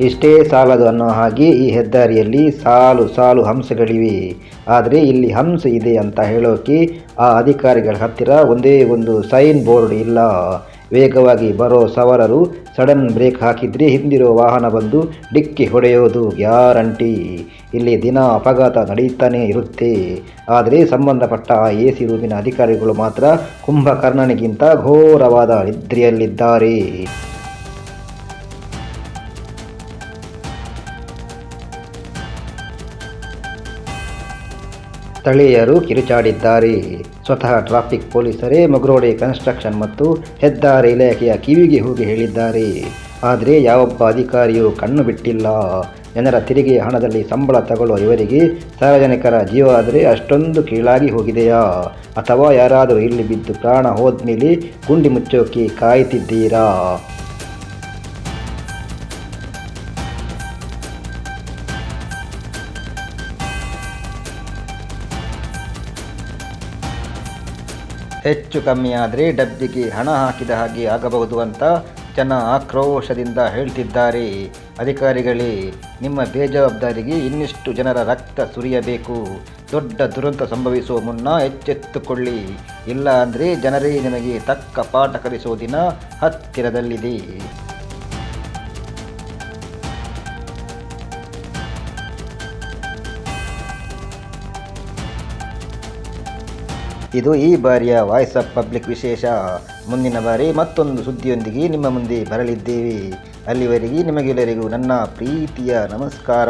ಇಷ್ಟೇ ಸಾಲದು ಅನ್ನೋ ಹಾಗೆ ಈ ಹೆದ್ದಾರಿಯಲ್ಲಿ ಸಾಲು ಸಾಲು ಹಂಸಗಳಿವೆ. ಆದರೆ ಇಲ್ಲಿ ಹಂಸ ಇದೆ ಅಂತ ಹೇಳೋಕೆ ಆ ಅಧಿಕಾರಿಗಳ ಹತ್ತಿರ ಒಂದೇ ಒಂದು ಸೈನ್ ಬೋರ್ಡ್ ಇಲ್ಲ. ವೇಗವಾಗಿ ಬರೋ ಸವಾರರು ಸಡನ್ ಬ್ರೇಕ್ ಹಾಕಿದರೆ ಹಿಂದಿರೋ ವಾಹನ ಬಂದು ಡಿಕ್ಕಿ ಹೊಡೆಯೋದು ಗ್ಯಾರಂಟಿ. ಇಲ್ಲಿ ದಿನ ಅಪಘಾತ ನಡೀತಾನೆ ಇರುತ್ತೆ. ಆದರೆ ಸಂಬಂಧಪಟ್ಟ ಆ AC ರೂಮಿನ ಅಧಿಕಾರಿಗಳು ಮಾತ್ರ ಕುಂಭಕರ್ಣನಿಗಿಂತ ಘೋರವಾದ ನಿದ್ರೆಯಲ್ಲಿದ್ದಾರೆ. ಸ್ಥಳೀಯರು ಕಿರುಚಾಡಿದ್ದಾರೆ. ಸ್ವತಃ ಟ್ರಾಫಿಕ್ ಪೊಲೀಸರೇ ಮುಗ್ರೋಡೆ ಕನ್ಸ್ಟ್ರಕ್ಷನ್ ಮತ್ತು ಹೆದ್ದಾರಿ ಇಲಾಖೆಯ ಕಿವಿಗೆ ಹೋಗಿ ಹೇಳಿದ್ದಾರೆ. ಆದರೆ ಯಾವೊಬ್ಬ ಅಧಿಕಾರಿಯೂ ಕಣ್ಣು ಬಿಟ್ಟಿಲ್ಲ. ಜನರ ತೆರಿಗೆ ಹಣದಲ್ಲಿ ಸಂಬಳ ತಗೊಳ್ಳೋ ಇವರಿಗೆ ಸಾರ್ವಜನಿಕರ ಜೀವ ಆದರೆ ಅಷ್ಟೊಂದು ಕೀಳಾಗಿ ಹೋಗಿದೆಯಾ? ಅಥವಾ ಯಾರಾದರೂ ಇಲ್ಲಿ ಬಿದ್ದು ಪ್ರಾಣ ಹೋದ್ಮೇಲೆ ಗುಂಡಿ ಮುಚ್ಚೋಕೆ ಕಾಯ್ತಿದ್ದೀರಾ? ಹೆಚ್ಚು ಕಮ್ಮಿ ಆದರೆ ಡಬ್ಬಿಗೆ ಹಣ ಹಾಕಿದ ಹಾಗೆ ಆಗಬಹುದು ಅಂತ ಜನ ಆಕ್ರೋಶದಿಂದ ಹೇಳ್ತಿದ್ದಾರೆ. ಅಧಿಕಾರಿಗಳೇ, ನಿಮ್ಮ ಬೇಜವಾಬ್ದಾರಿಗೆ ಇನ್ನಿಷ್ಟು ಜನರ ರಕ್ತ ಸುರಿಯಬೇಕು. ದೊಡ್ಡ ದುರಂತ ಸಂಭವಿಸುವ ಮುನ್ನ ಎಚ್ಚೆತ್ತುಕೊಳ್ಳಿ. ಇಲ್ಲ ಅಂದರೆ ಜನರೇ ನಿಮಗೆ ತಕ್ಕ ಪಾಠ ಕಲಿಸೋ ದಿನ ಹತ್ತಿರದಲ್ಲಿದೆ. ಇದು ಈ ಬಾರಿಯ ವಾಯ್ಸ್ ಆಫ್ ಪಬ್ಲಿಕ್ ವಿಶೇಷ. ಮುಂದಿನ ಬಾರಿ ಮತ್ತೊಂದು ಸುದ್ದಿಯೊಂದಿಗೆ ನಿಮ್ಮ ಮುಂದೆ ಬರಲಿದ್ದೇವೆ. ಅಲ್ಲಿವರೆಗೆ ನಿಮಗೆಲ್ಲರಿಗೂ ನನ್ನ ಪ್ರೀತಿಯ ನಮಸ್ಕಾರ.